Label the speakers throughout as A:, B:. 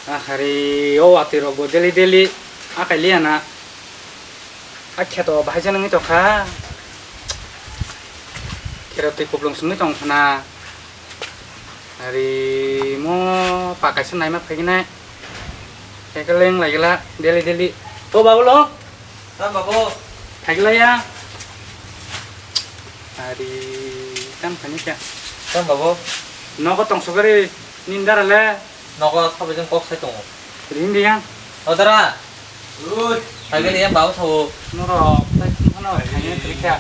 A: hari oh ati rogo deli deli akali ana akhe to bhaija nang to kha kira te kublong sumi tong khana hari mo pakai senai ma phagina kekeleng lagi la deli deli oh babu lo
B: babu
A: thagla ya hari tam khani kya
B: babu
A: no ko tong sogari nindara le
B: 너가 사부진 꼭 살동.
A: hindi ya
B: 어더라. 우. 당연히 em báo thù.
A: nó rồi tay không nó phải như thế kìa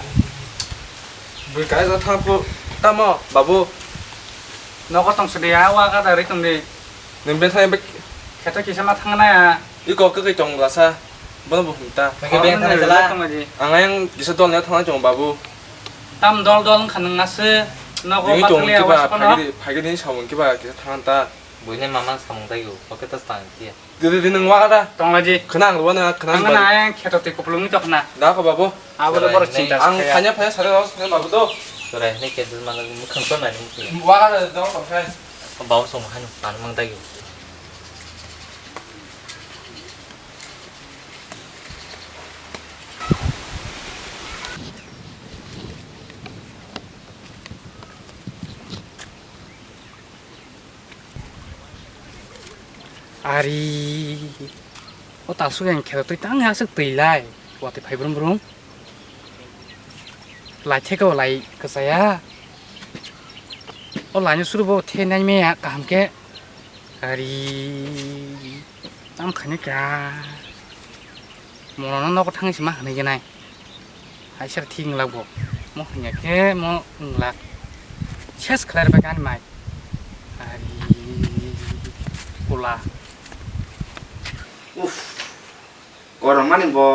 C: với cái ra thang phụ ta mò bà bu
A: nó có tông sợi áo qua cái đời tông đi
C: nên bên thay bên
A: khi tôi chỉ xem mặt thằng này à
C: 이거 그게 좀 라사 뭐는 뭐 있다
B: Cái bên thằng này là
A: tông gì
C: 앙앙 이서도 내가 thang 좀 바부
A: tam đol đol khăn ngắt sứ nó có
C: 여기
A: bắt
C: 좀
A: leo
C: 기봐
A: vào nó
C: 발견이 샤원 기봐 이렇게 thang한다
B: buổi nay mama xong tay của có cái tất cả kia.
C: 너희들은 와가다
A: tông là gì
C: 그냥 너나
A: thằng
C: 그냥
A: này khi tôi tiếp luôn cho khăn
C: 나가 바부
A: à bây giờ bắt đầu
C: 앙 파냐 파냐 사려 그냥 바부도
B: Rồi này cái mà nó không có này không gì.
C: 와가다 너 방패
B: Có báo xong hai bạn mang tay của.
A: ari oh tak suka yang khi tôi tăng sức tùy lại buat thì phải brum lại thế cái lại cái saya oh lại như suruh bawa thế này mẹ cảm cái ari tam khani kya nó có thằng gì mà này cái này hãy sẽ thiên là bộ mo nhà cái mo là chết khai ra cái này ari pula
D: orang mana bo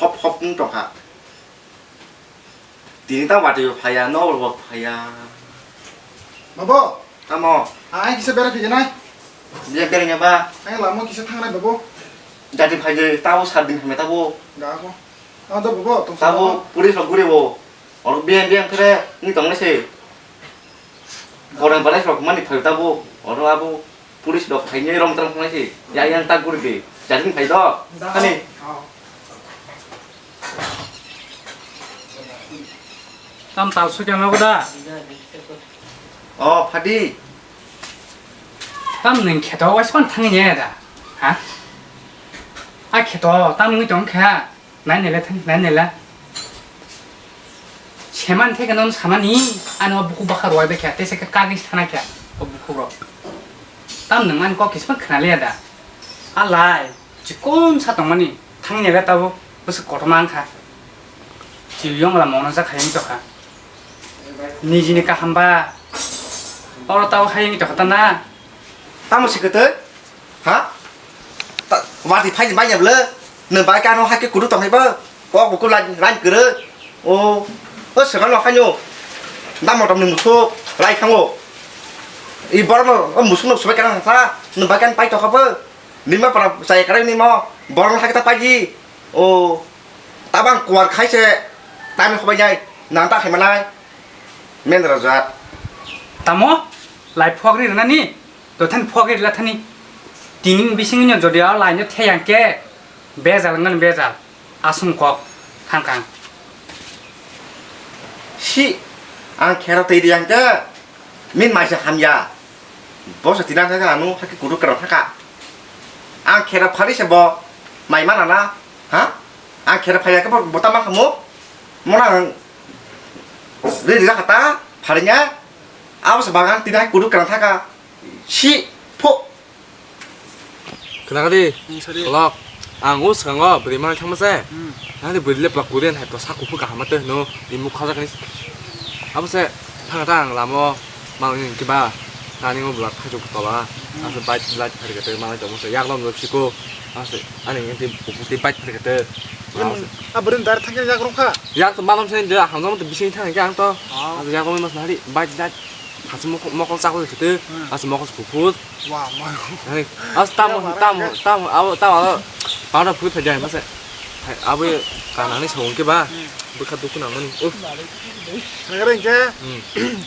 D: hop hop nih toh kak. Tini tahu waktu paya nol bo paya.
E: Babo,
D: Kamu
E: ai kisah berak di jenai?
D: dia kerja apa?
E: Ai lama kisah tang nai babo?
D: Jadi paya tahu sading sama tahu.
E: Enggak aku. Ada babo, tunggu.
D: Tahu puris lo gure bo. Orang biang kere ini tong nasi. Orang paling lo kemana paya tahu. Orang abu puris lo paya rom terang nasi. Ya yang tak gure deh. Jadi paya doh. Ani.
A: tam tao suka mau dah
D: Oh Padi.
A: tam neng kẹt đó vẫn thằng nhẹ đã hả ai kẹt đó tam người trong kẹt này là thằng này là cheman thế cái nó saman ní anh ở buku bakar rồi bây kẹt thế sẽ cái cá cái thằng kẹt ở buku rồi tam neng anh có cái gì khả lẽ đã alai chỉ con sao tông mà ní thằng nhẹ là tao bớt cột mang kha chỉ dùng là món nó rất hay như vậy ni chỉ cái hamba ở tao hay như vậy ta
D: Tamu sih kete? Hah? Tak wadi pay banyak le. Nembai kan hai cái cú tông hay bơ. Có cú lan cửa. Ô, sekarang lo kanyo. Nam mau tông musuh, lai kango. Ibarat mau musuh nak supaya kan sa. Nembai kan pay toh apa? Lima para saya kira ini mau. Borong hai kita pagi. Ô, tabang kuat khai se. Tan không bao nhiêu. Nanta hay malai. Men razat.
A: tamo lại phok đi là ní rồi thân phok đi là thân ní tin bị sinh nhật rồi đó lại nhớ thay yang ke bé già ngân bé già asung kok khang kang
D: Si, ang kira tadi yang ke. Min mai se hamya. Bos tidak ada kan anu hai cái cú kerang haka. Ang kira pari se bo. Mai mana na? Hah? Ang kira paya ke bo tamang kamu? Mana Dia kata parinya awas sebagan tidak kudu kerang haka. Si, po.
C: 그나가디 럭 앙우 스강어 브리만 참마세 나한테 브릴레 블락고된 할거 사고 부가 하마때 너 임무 카자가니 아버세 탕당 라모 마은 기바 나닝어 블락 하죠 붙어봐 아서 바이트 라이트 하리가 마을 좀 무서 약놈 넣으시고 아서 아니 근데 부부티 바이트 하리가
E: Ah, berentar tanggal jak rongka.
C: 약도 마놈 세인데 항상부터 미신이 타는 게 아니또 아서 약놈이 마스 하리 바이트 라이트 가서 먹고 싸고 그때 아서 먹어서 부부
E: Wah, mau.
C: 아니 아서 땀 바로 부부 되지 않았어 아버지 가난이 좋은 게 봐. 뭐가 두고 나면
E: Kena inke.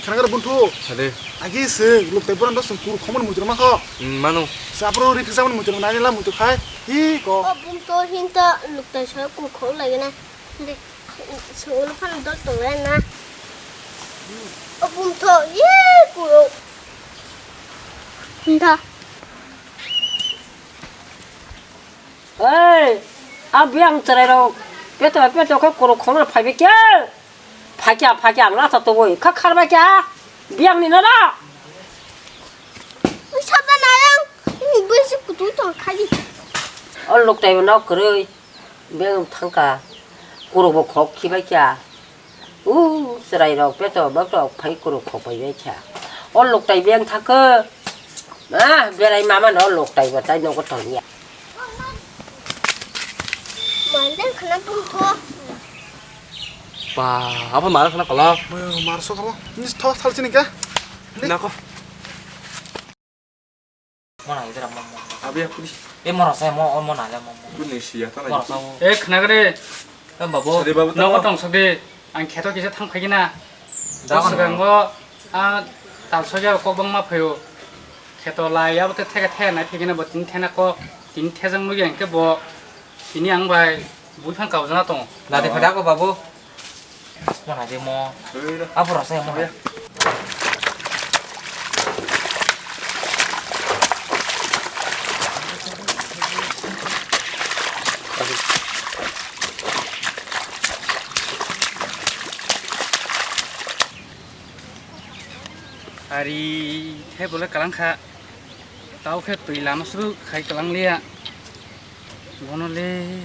E: Kena buntu.
C: 잘해.
E: Agi se lu te buran dos kur khomun mujur ma kho.
C: 만호.
E: Sapro ri kisa mun mujur nani la mujur khai. Hi ko.
F: bụng tôi hiện tại lục tài xế cũng khổ lại cái này đi số nó phân tốt tuổi lên nè bụng tôi của hiện tại
G: ơi à biang trời đâu biết tôi có cổ không là phải biết kia phải kia nó sao tôi khắc khắc phải kia biang này nó đó
F: sao ta nói không bây giờ của tôi toàn khai đi
G: lúc này nó cười biang thằng cả cổ bộ khó khi phải kia trời đâu biết tôi bắt đầu phải cổ khó phải biết kia lúc này biang thằng cơ à biang này mà nó lúc này mà tay nó có thằng nhẹ
F: mà đến khả năng bụng thôi
C: 와, 아빠 말을 하나 걸라.
E: Mo marso kamo. Ni tho thal chini ke.
C: 나고.
B: Mau này tôi làm
C: 아비야, 뿌리.
B: em mau sao mau nào là mau
C: 뿌리 시야.
B: mau sao
A: 에 그나그래
B: em bảo bố
C: 저리 봐봐.
A: 너가 동석이 안 개도 기세 탕파기나
B: 나가
A: 나간 거아 달소자 꼬방마 보여 개도 라이야부터 태가 태나 피기나 뭐 딘태나고 딘태정 무게 그뭐 딘이 양발 무편 가오잖아 또
B: là thì phải đá của bà bố mau này thì mau
C: 저리다.
B: 앞으로 sao mau
A: 아리 해볼래 까랑카 따오케 또 일라마스루 카이 까랑리야 뭐노래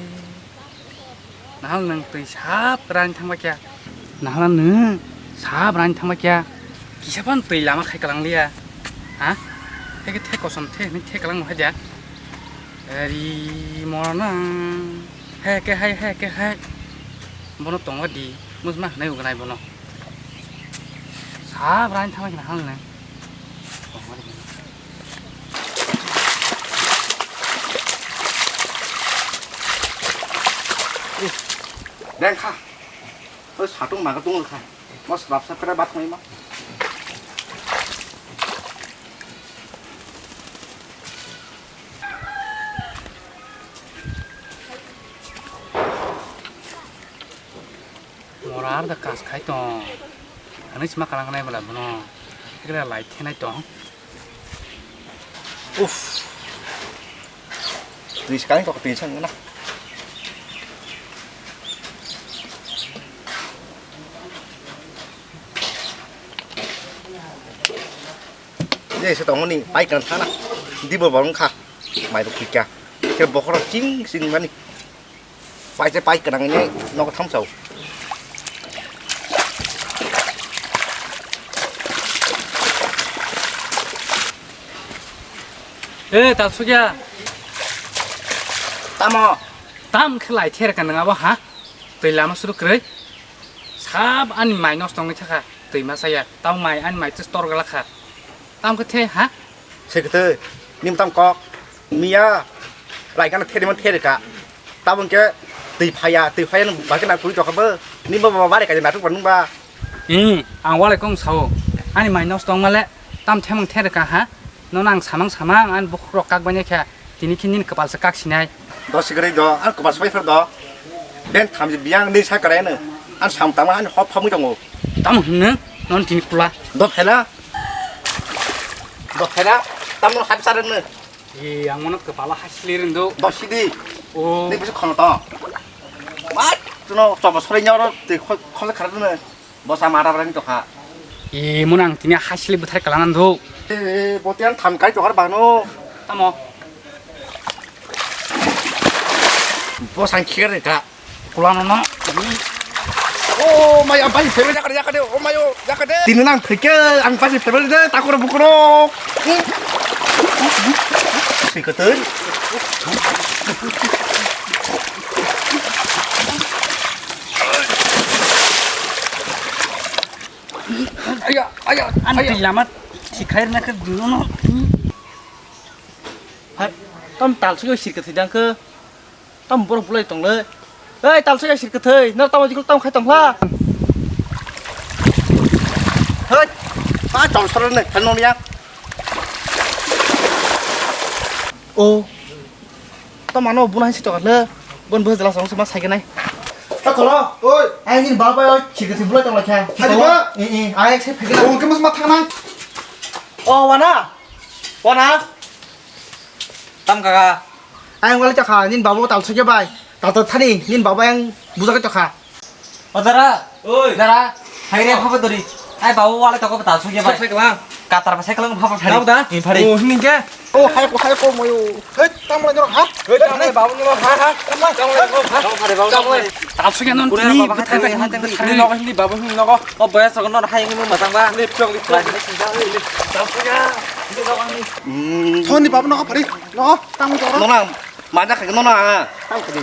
A: 나는 또 삽란 탕마키야 나는 삽란 탕마키야 기사반 또 일라마 카이 까랑리야 아 해게 태고선 태 까랑 하자 아리 뭐나 해게 뭐노 똥어디 무슨 말 내고 그나이 뭐노 삽란 탕마키나 하는
D: đen kha xả tung mà cái tung được kha nó sập sắp cái bắt mấy mà
A: 뭐라 알다 가스 카이토 하는 심마 가랑 나이 몰라 뭐노 그래 라이트 나이 또
D: uff tùy cái có tùy sang nữa nè đây sẽ tổng mình bay cần thang nè đi bờ bóng khá mày được kìa cái bộ nó chín xin mà đi bay sẽ bay cái này nó có thấm sầu
A: 에 달수기야
D: tamo
A: 땀그 라이트 가능하 봐 하? 들라마 수도 그래? 삽 아니 마이너스 동네 차가 들마 사야 땀 마이 아니 마이 스토어 갈라카 땀 그태 하?
D: secretary 님 tam có mía lại cái thế đi mình thế được cả tao vẫn cái tùy phaya nó bán cái nào cũng cho cover 님 mà bán được cái nào cũng vẫn ba
A: 이 안와래 꽁 사오 아니 마이너스 동말래 땀 태멍 태르까 하? 너랑 사망 안 보크로 깍바냐 캬 디니키닌 그발서 깍시나이
D: đó secretary đó anh có bán space đó đến tham dự biang đi sai cái này nữa anh xong tao anh họp không trong ngủ
A: 땀 없는? 넌 디니쿨라
D: đó phải là tao nó hấp sao nữa
A: 이 양모는 그발라 하실리른도
D: đó xí đi
A: 오
D: nên bây giờ còn to mát nó cho vào xoay nhau đó thì không khá nữa bỏ sao mà ra bên chỗ khác
A: 이 모낭 디니 하실리부터 할 깔랑한도
D: bộ tiền thầm cái chỗ khác bạn nó
A: 땀어
D: bộ sang kia rồi cả
A: 콜라노나
D: ô mày ăn bánh phèo ra cái đấy ô mày ô ra cái đấy tin năng thấy cái ăn bánh phèo đấy tao có được một cái gì cái tới 아야
A: 안 들라마 디카이르나 그 누노
B: tôm tạt xuống xịt cái thịt đang cơ tôm bố bố lấy tổngเลย
E: ơi tao sẽ xịt cái thời nó tao chỉ có tao khai tầng la
D: hơi phá tròn sao này thành non nha
E: ô tao mà nó bún hay xịt cho lơ bún bơ là sống mà sai cái này
D: tao còn lo ôi anh nhìn bảo bao chỉ cái thằng bữa trong là khe
E: Hai đi bơ.
D: ai sẽ phải cái
E: ô cái mà thằng này ô wanna
B: Tam kakak.
E: anh qua cho khả nhìn bảo tao sẽ cái bài tao tao thay đi nhìn bảo anh bù ra cái cho khả
B: Oh Dara. Oi. Dara. Hari ni apa tadi? Ai bawa wala toko betal sunya
C: Sao
B: bay.
C: phải các
B: Katar pasai kalau ngapa
C: bạn?
B: hari.
C: Đâu ta?
B: Ini hari.
C: Ồ, hình kia.
E: ô hai cô mày hết tao mà cho nó hát
C: Ơi, trong này bảo nhưng mà hả? Trong này không hả?
B: Trong hari bawa.
C: Trong này.
A: Tao suy nghĩ nó
B: Udah
A: đi
B: apa
A: bữa
B: hari
A: thay
B: hari
A: thay
B: hari.
C: Đi nó có hình đi bảo hình nó có.
B: Oh bayar sekarang non hari ini matang ba.
C: Đi trong đi.
B: Lagi ni sinjau ni.
E: thôi đi bảo nó phải đi nó tao mới cho
D: nó là mà chắc cái nó là tao cái gì